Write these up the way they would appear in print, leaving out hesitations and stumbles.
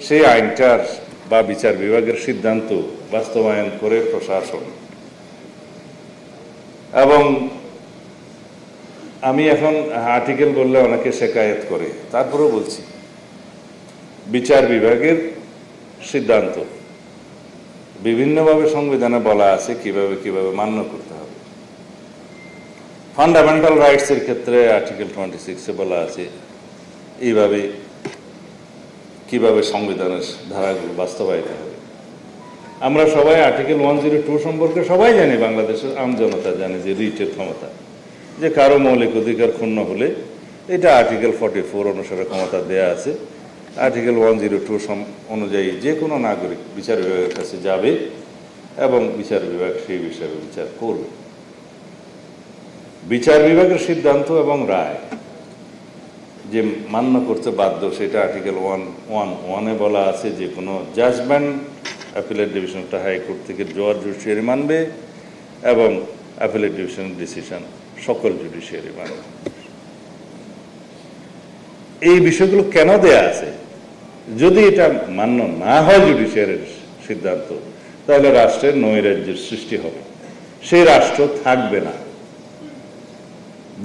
সেই আইনটার বা বিচার বিভাগের সিদ্ধান্ত বাস্তবায়ন করে প্রশাসন। এবং আমি এখন আর্টিকেল বললে অনেকে শেকায়ত করে, তারপরেও বলছি বিচার বিভাগের সিদ্ধান্ত বিভিন্নভাবে সংবিধানে বলা আছে কিভাবে কিভাবে মান্য করতে হবে। ফান্ডামেন্টাল রাইটসের ক্ষেত্রে আর্টিকেল 26-এ বলা আছে এইভাবে কিভাবে সংবিধানের ধারাগুলো বাস্তবায়িত হবে। আমরা সবাই আর্টিকেল 102 সম্পর্কে সবাই জানি, বাংলাদেশের আমজনতা জানে যে রিটের ক্ষমতা, যে কারো মৌলিক অধিকার ক্ষুণ্ণ হলে এটা আর্টিকেল 44 অনুসারে ক্ষমতা দেয়া আছে। আর্টিকেল 102 অনুযায়ী যে কোনো নাগরিক বিচার বিভাগের কাছে যাবে এবং বিচার বিভাগ সেই বিষয়ে বিচার করবে। বিচার বিভাগের সিদ্ধান্ত এবং রায় যে মান্য করতে বাধ্য সেটা আর্টিকেল 111-এ বলা আছে যে কোনো জাজমেন্ট অ্যাপিলেট ডিভিশনটা হাইকোর্ট থেকে জজ জুডিশিয়ারি মানবে এবং অ্যাপিলেট ডিভিশনের ডিসিশন সকল জুডিশিয়ারি মানবে। এই বিষয়গুলো কেন দেয়া আছে? যদি এটা মান্য না হয় জুডিশিয়ারির সিদ্ধান্ত, তাহলে রাষ্ট্রের নৈরাজ্যের সৃষ্টি হবে, সেই রাষ্ট্র থাকবে না।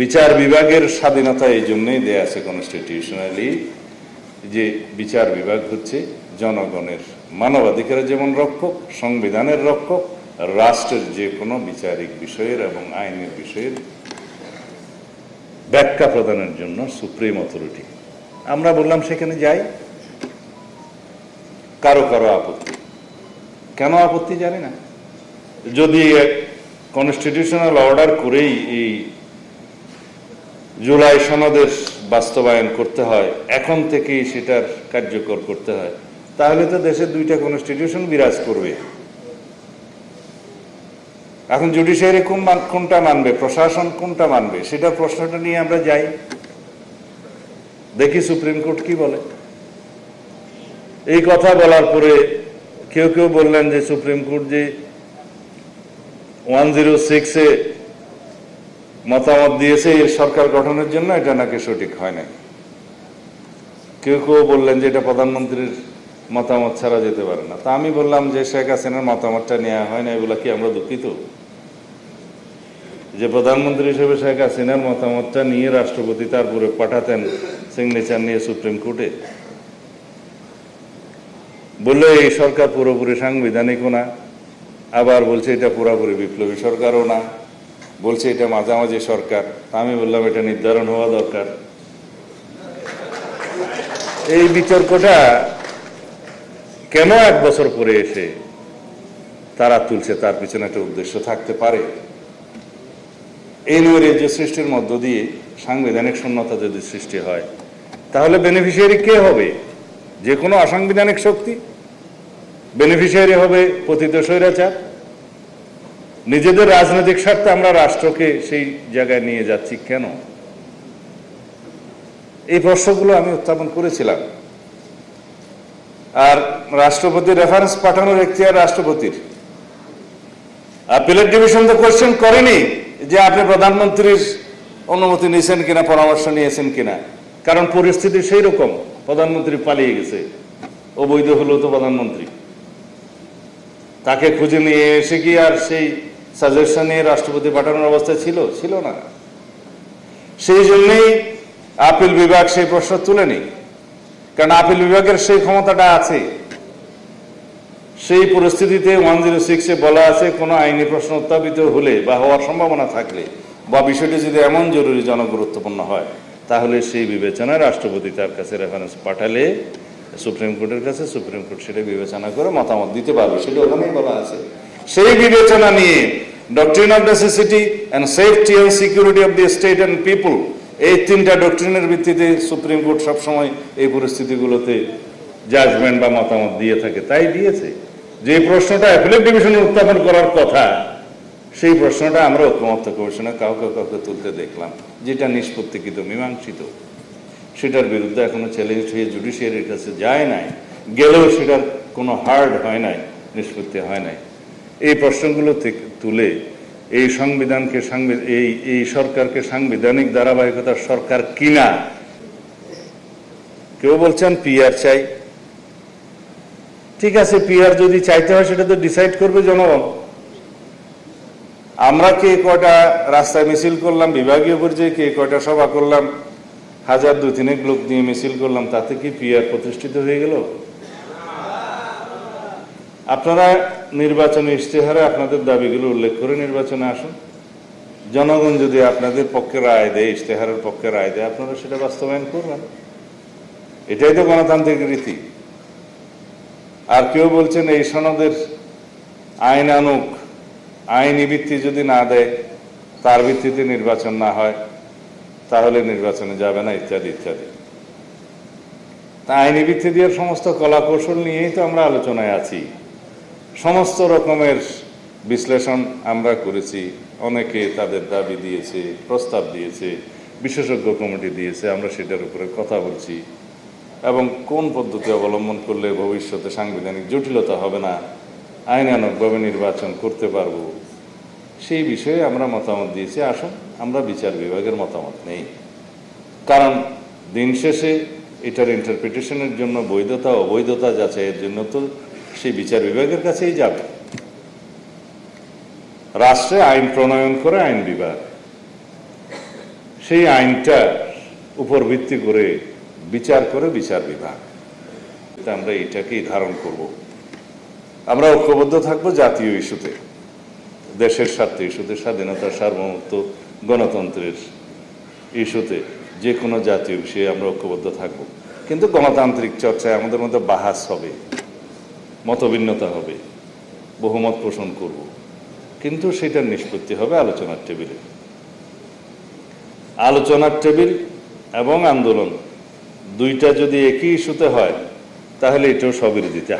বিচার বিভাগের স্বাধীনতা এই জন্যই দেয়া আছে কনস্টিটিউশনালি, যে বিচার বিভাগ হচ্ছে জনগণের মানবাধিকারের যেমন রক্ষক, সংবিধানের রক্ষক, রাষ্ট্রের যে কোনো বিচারিক বিষয়ের এবং আইনের বিষয়ের ব্যাখ্যা প্রদানের জন্য সুপ্রিম অথরিটি। আমরা বললাম সেখানে যাই, কারো কারো আপত্তি। কেন আপত্তি জানি না। যদি কনস্টিটিউশনাল অর্ডার করেই এই জুলাই সনদের বাস্তবায়ন করতে হয়, এখন থেকেই সেটার কার্যকর করতে হয়, তাহলে তো দেশের দুইটা কনস্টিটিউশন বিরাজ করবে। এখন জুডিশিয়ারি কোনটা মানবে, প্রশাসন কোনটা মানবে, সেটা প্রশ্নটা নিয়ে আমরা যাই, দেখি সুপ্রিম কোর্ট কি বলে। এই কথা বলার পরে কেউ কেউ বললেন যে সুপ্রিম কোর্ট যে 106-এ মতামত দিয়েছে এর সরকার গঠনের জন্য, এটা নাকি সঠিক হয় নাই। কেউ কেউ বললেন যে এটা প্রধানমন্ত্রীর মতামত ছাড়া যেতে পারে না। তা আমি বললাম যে শেখ হাসিনার মতামতটা নেওয়া হয় না, এগুলা কি আমরা দুঃখিত যে প্রধানমন্ত্রী হিসেবে শেখ হাসিনার মতামতটা নিয়ে রাষ্ট্রপতি তারপরে পাঠাতেন সিগনেচার নিয়ে সুপ্রিম কোর্টে? বললো এই সরকার পুরোপুরি সাংবিধানিকও না, আবার বলছে এটা পুরোপুরি বিপ্লবী সরকারও না, বলছে এটা মাঝামাঝি সরকার। আমি বললাম এটা নির্ধারণ হওয়া দরকার। এই বিতর্কটা কেন 1 বছর পরে এসে তারা তুলছে, তার পিছনে একটা উদ্দেশ্য থাকতে পারে। এই নৈরাজ্য সৃষ্টির মধ্য দিয়ে সাংবিধানিক শূন্যতা যদি সৃষ্টি হয়, তাহলে বেনিফিশিয়ারি কে হবে? যে কোনো অসাংবিধানিক শক্তি বেনিফিশিয়ারি হবে পতিত স্বৈরাচার। নিজেদের রাজনৈতিক স্বার্থে আমরা রাষ্ট্রকে সেই জায়গায় নিয়ে যাচ্ছি কেন? এই প্রশ্নগুলো আমি উত্থাপন করেছিলাম। আর রাষ্ট্রপতির রেফারেন্স পাঠানোর এখতিয়ার রাষ্ট্রপতির। অ্যাপিলেট ডিভিশন তো কোয়েশ্চেন করেনি যে আপনি প্রধানমন্ত্রীর অনুমতি নিয়েছেন কিনা, পরামর্শ নিয়েছেন কিনা, কারণ পরিস্থিতি সেই রকম, প্রধানমন্ত্রী পালিয়ে গেছে, অবৈধ হলো তো প্রধানমন্ত্রী। তাকে খুঁজে নিয়ে এসে কি আর সেই সাজেশন নিয়ে রাষ্ট্রপতি পাঠানোর অবস্থায় ছিল না। সেই জন্যই আপিল বিভাগ সেই প্রশ্ন তুলেনি, কারণ আপিল বিভাগের সেই ক্ষমতাটা আছে। সেই পরিস্থিতিতে 106-এ বলা আছে কোনো আইনি প্রশ্ন উত্থাপিত হলে বা হওয়ার সম্ভাবনা থাকলে বা বিষয়টি যদি এমন জরুরি জনগুরুত্বপূর্ণ হয়, তাহলে সেই বিবেচনায় রাষ্ট্রপতি তার কাছে রেফারেন্স পাঠালে সুপ্রিম কোর্টের কাছে, সুপ্রিম কোর্ট সেটা বিবেচনা করে মতামত দিতে পারবে, সেটা ওখানেই বলা আছে। সেই বিবেচনা নিয়ে doctrine of necessity and safety and security of the state and পিপুল, এই 3টা ডক্ট্রিনের ভিত্তিতে সুপ্রিম কোর্ট সবসময় এই পরিস্থিতিগুলোতে জাজমেন্ট বা মতামত দিয়ে থাকে। তাই দিয়েছে যে প্রশ্নটা অ্যাপিলেট ডিভিশনে উত্থাপন করার কথা, সেই প্রশ্নটা আমরা ঐকমত্য কমিশনে কাউকে তুলতে দেখলাম, যেটা নিষ্পত্তিকৃত, মীমাংসিত। সেটার বিরুদ্ধে এখনো চ্যালেঞ্জ হয়ে জুডিশিয়ারির কাছে যায় নাই, গেলেও সেটার কোনো হার্ড হয় নাই, নিষ্পত্তি হয় নাই। এই প্রশ্নগুলো তুলে এই সংবিধানকে, এই সরকারকে সাংবিধানিক ধারাবাহিকতার সরকার কিনা। কেউ বলছেন পিআর চাই, ঠিক আছে, পিআর যদি চাইতে হয় সেটা তো ডিসাইড করবে জনগণ। আমরা কে কয়টা রাস্তায় মিছিল করলাম, বিভাগীয় পর্যায়ে কে কয়টা সভা করলাম, 1000-2000 লোক নিয়ে মিছিল করলাম, তাতে কি পিআর প্রতিষ্ঠিত হয়ে গেল? আপনারা নির্বাচনী ইশতেহারে আপনাদের দাবিগুলো উল্লেখ করে নির্বাচনে আসুন। জনগণ যদি আপনাদের পক্ষে রায় দেয়, ইশতেহারের পক্ষে রায় দেয়, আপনারা সেটা বাস্তবায়ন করবেন। এটাই তো গণতান্ত্রিক রীতি। আর কেউ বলছেন এই সনদের আইন আনুক, আইনি ভিত্তি যদি না দেয়, তার ভিত্তিতে নির্বাচন না হয়, তাহলে নির্বাচনে যাবে না, ইত্যাদি ইত্যাদি। তা আইনি ভিত্তি দিয়ে সমস্ত কলা কৌশল নিয়েই তো আমরা আলোচনায় আছি। সমস্ত রকমের বিশ্লেষণ আমরা করেছি, অনেকে তাদের দাবি দিয়েছে, প্রস্তাব দিয়েছে, বিশেষজ্ঞ কমিটি দিয়েছে, আমরা সেটার উপরে কথা বলছি। এবং কোন পদ্ধতি অবলম্বন করলে ভবিষ্যতে সাংবিধানিক জটিলতা হবে না, আইনানুগভাবে নির্বাচন করতে পারবো, সেই বিষয়ে আমরা মতামত দিয়েছি। আসুন, আমরা বিচার বিভাগের মতামত নেই, কারণ দিন শেষে এটার ইন্টারপ্রিটেশনের জন্য বৈধতা অবৈধতা যাচাইয়ের জন্য তো সেই বিচার বিভাগের কাছেই যাবে। রাষ্ট্রে আইন প্রণয়ন করে আইন বিভাগ, সেই আইনটার উপর ভিত্তি করে বিচার করে বিচার বিভাগ। আমরা এটাকেই ধারণ করব। আমরা ঐক্যবদ্ধ থাকবো জাতীয় ইস্যুতে, দেশের স্বার্থে ইস্যুতে, স্বাধীনতা, সার্বভৌমত্ব, গণতন্ত্রের ইস্যুতে, যে কোনো জাতীয় বিষয়ে আমরা ঐক্যবদ্ধ থাকব। কিন্তু গণতান্ত্রিক চর্চায় আমাদের মধ্যে বাহাস হবে, মতভিন্নতা হবে, বহুমত পোষণ করব, কিন্তু সেটার নিষ্পত্তি হবে আলোচনার টেবিলে। আলোচনার টেবিল এবং আন্দোলন দুইটা যদি একই ইস্যুতে হয়, তাহলে এটাও স্ববিরোধিতা।